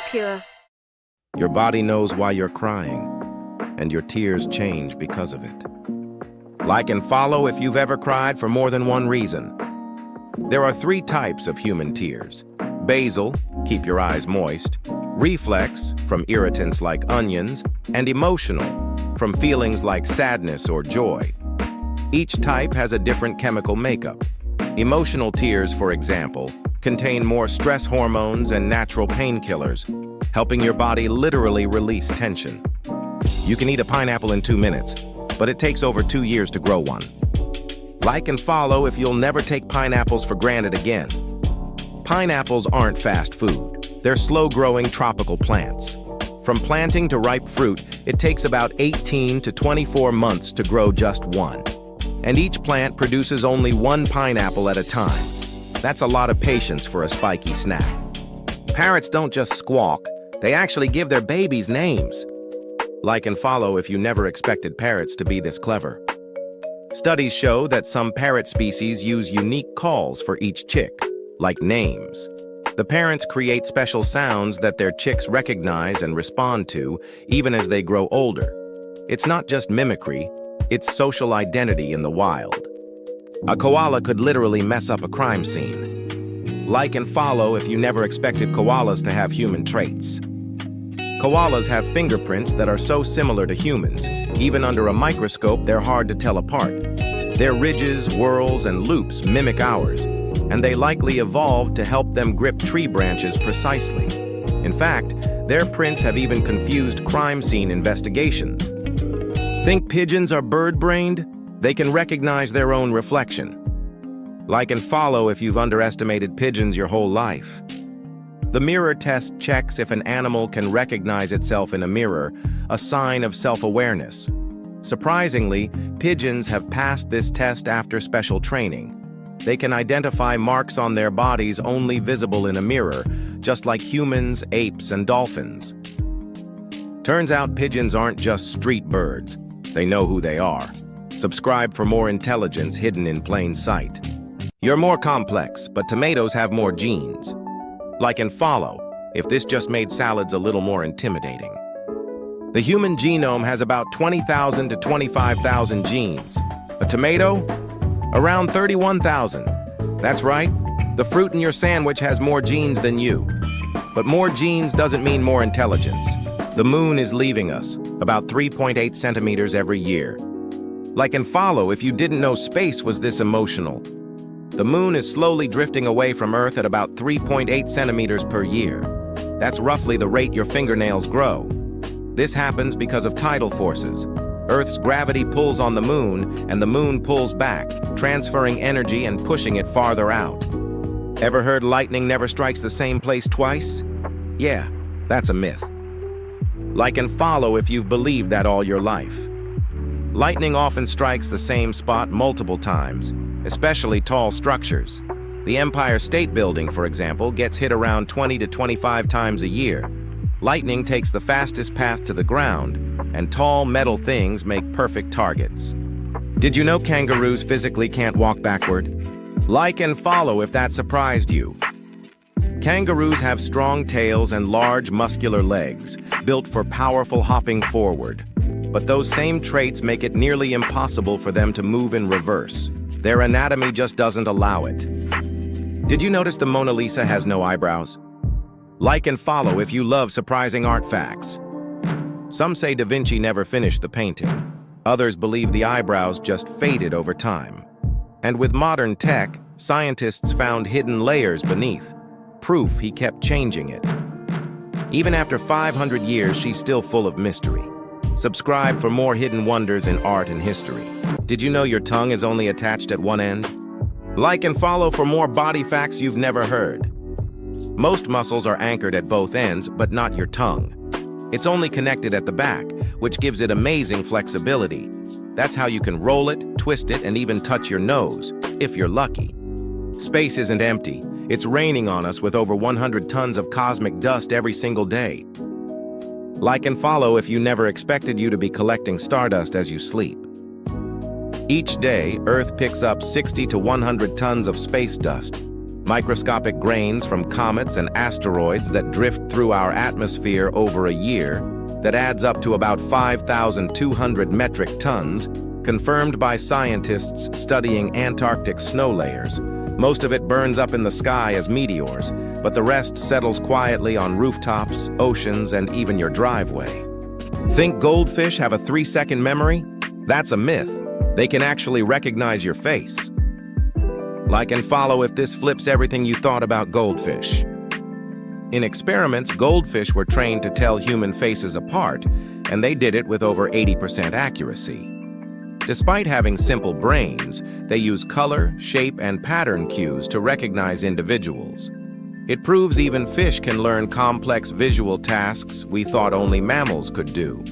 KnowPure. Your body knows why you're crying, and your tears change because of it. Like and follow if you've ever cried for more than one reason. There are 3 types of human tears. Basal, keep your eyes moist. Reflex, from irritants like onions. And emotional, from feelings like sadness or joy. Each type has a different chemical makeup. Emotional tears, for example, contain more stress hormones and natural painkillers, helping your body literally release tension. You can eat a pineapple in 2 minutes, but it takes over 2 years to grow one. Like and follow if you'll never take pineapples for granted again. Pineapples aren't fast food. They're slow-growing tropical plants. From planting to ripe fruit, it takes about 18 to 24 months to grow just one. And each plant produces only 1 pineapple at a time. That's a lot of patience for a spiky snack. Parrots don't just squawk, they actually give their babies names. Like and follow if you never expected parrots to be this clever. Studies show that some parrot species use unique calls for each chick, like names. The parents create special sounds that their chicks recognize and respond to, even as they grow older. It's not just mimicry, it's social identity in the wild. A koala could literally mess up a crime scene. Like and follow if you never expected koalas to have human traits. Koalas have fingerprints that are so similar to humans, even under a microscope they're hard to tell apart. Their ridges, whorls, and loops mimic ours, and they likely evolved to help them grip tree branches precisely. In fact, their prints have even confused crime scene investigations. Think pigeons are bird-brained? They can recognize their own reflection. Like and follow if you've underestimated pigeons your whole life. The mirror test checks if an animal can recognize itself in a mirror, a sign of self-awareness. Surprisingly, pigeons have passed this test after special training. They can identify marks on their bodies only visible in a mirror, just like humans, apes, and dolphins. Turns out pigeons aren't just street birds. They know who they are. Subscribe for more intelligence hidden in plain sight. You're more complex, but tomatoes have more genes. Like and follow if this just made salads a little more intimidating. The human genome has about 20,000 to 25,000 genes. A tomato? Around 31,000. That's right, the fruit in your sandwich has more genes than you. But more genes doesn't mean more intelligence. The moon is leaving us, about 3.8 centimeters every year. Like and follow if you didn't know space was this emotional. The moon is slowly drifting away from Earth at about 3.8 centimeters per year. That's roughly the rate your fingernails grow. This happens because of tidal forces. Earth's gravity pulls on the moon, and the moon pulls back, transferring energy and pushing it farther out. Ever heard lightning never strikes the same place twice? Yeah, that's a myth. Like and follow if you've believed that all your life. Lightning often strikes the same spot multiple times, especially tall structures. The Empire State Building, for example, gets hit around 20 to 25 times a year. Lightning takes the fastest path to the ground, and tall metal things make perfect targets. Did you know kangaroos physically can't walk backward? Like and follow if that surprised you. Kangaroos have strong tails and large muscular legs, built for powerful hopping forward. But those same traits make it nearly impossible for them to move in reverse. Their anatomy just doesn't allow it. Did you notice the Mona Lisa has no eyebrows? Like and follow if you love surprising art facts. Some say Da Vinci never finished the painting. Others believe the eyebrows just faded over time. And with modern tech, scientists found hidden layers beneath, proof he kept changing it. Even after 500 years, she's still full of mystery. Subscribe for more hidden wonders in art and history. Did you know your tongue is only attached at one end? Like and follow for more body facts you've never heard. Most muscles are anchored at both ends, but not your tongue. It's only connected at the back, which gives it amazing flexibility. That's how you can roll it, twist it, and even touch your nose, if you're lucky. Space isn't empty. It's raining on us with over 100 tons of cosmic dust every single day. Like and follow if you never expected you to be collecting stardust as you sleep. Each day, Earth picks up 60 to 100 tons of space dust. microscopic grains from comets and asteroids that drift through our atmosphere over a year, that adds up to about 5,200 metric tons, confirmed by scientists studying Antarctic snow layers. Most of it burns up in the sky as meteors, but the rest settles quietly on rooftops, oceans, and even your driveway. Think goldfish have a 3-second memory? That's a myth. They can actually recognize your face. Like and follow if this flips everything you thought about goldfish. In experiments, goldfish were trained to tell human faces apart, and they did it with over 80% accuracy. Despite having simple brains, they use color, shape, and pattern cues to recognize individuals. It proves even fish can learn complex visual tasks we thought only mammals could do.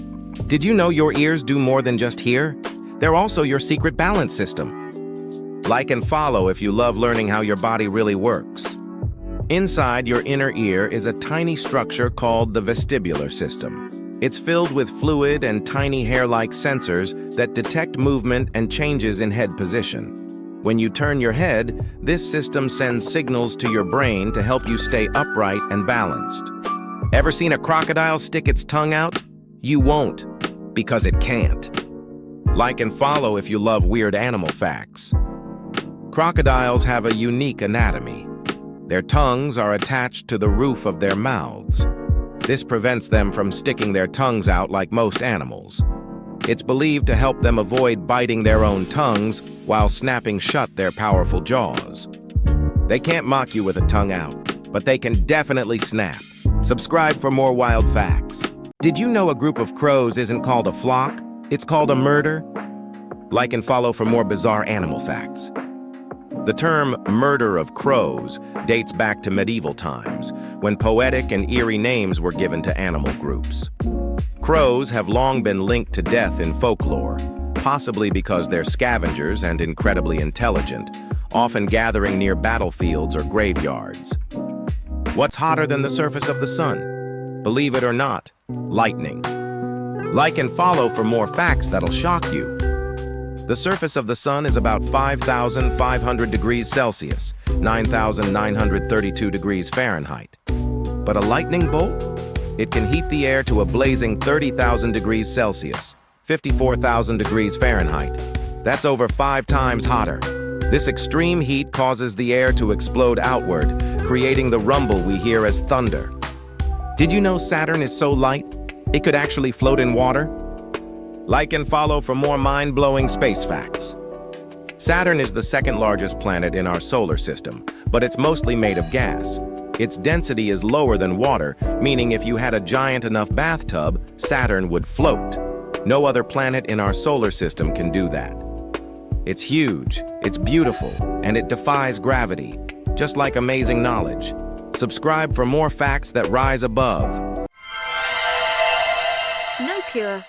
Did you know your ears do more than just hear? They're also your secret balance system. Like and follow if you love learning how your body really works. Inside your inner ear is a tiny structure called the vestibular system. It's filled with fluid and tiny hair-like sensors that detect movement and changes in head position. When you turn your head, this system sends signals to your brain to help you stay upright and balanced. Ever seen a crocodile stick its tongue out? You won't, because it can't. Like and follow if you love weird animal facts. Crocodiles have a unique anatomy. Their tongues are attached to the roof of their mouths. This prevents them from sticking their tongues out like most animals. It's believed to help them avoid biting their own tongues while snapping shut their powerful jaws. They can't mock you with a tongue out, but they can definitely snap. Subscribe for more wild facts. Did you know a group of crows isn't called a flock? It's called a murder. Like and follow for more bizarre animal facts. The term murder of crows dates back to medieval times, when poetic and eerie names were given to animal groups. Crows have long been linked to death in folklore, possibly because they're scavengers and incredibly intelligent, often gathering near battlefields or graveyards. What's hotter than the surface of the sun? Believe it or not, lightning. Like and follow for more facts that'll shock you. The surface of the sun is about 5,500 degrees Celsius, 9,932 degrees Fahrenheit. But a lightning bolt? It can heat the air to a blazing 30,000 degrees Celsius, 54,000 degrees Fahrenheit. That's over 5 times hotter. This extreme heat causes the air to explode outward, creating the rumble we hear as thunder. Did you know Saturn is so light, it could actually float in water? Like and follow for more mind-blowing space facts. Saturn is the second largest planet in our solar system, but it's mostly made of gas. Its density is lower than water, meaning if you had a giant enough bathtub, Saturn would float. No other planet in our solar system can do that. It's huge, it's beautiful, and it defies gravity, just like amazing knowledge. Subscribe for more facts that rise above. KnowPure.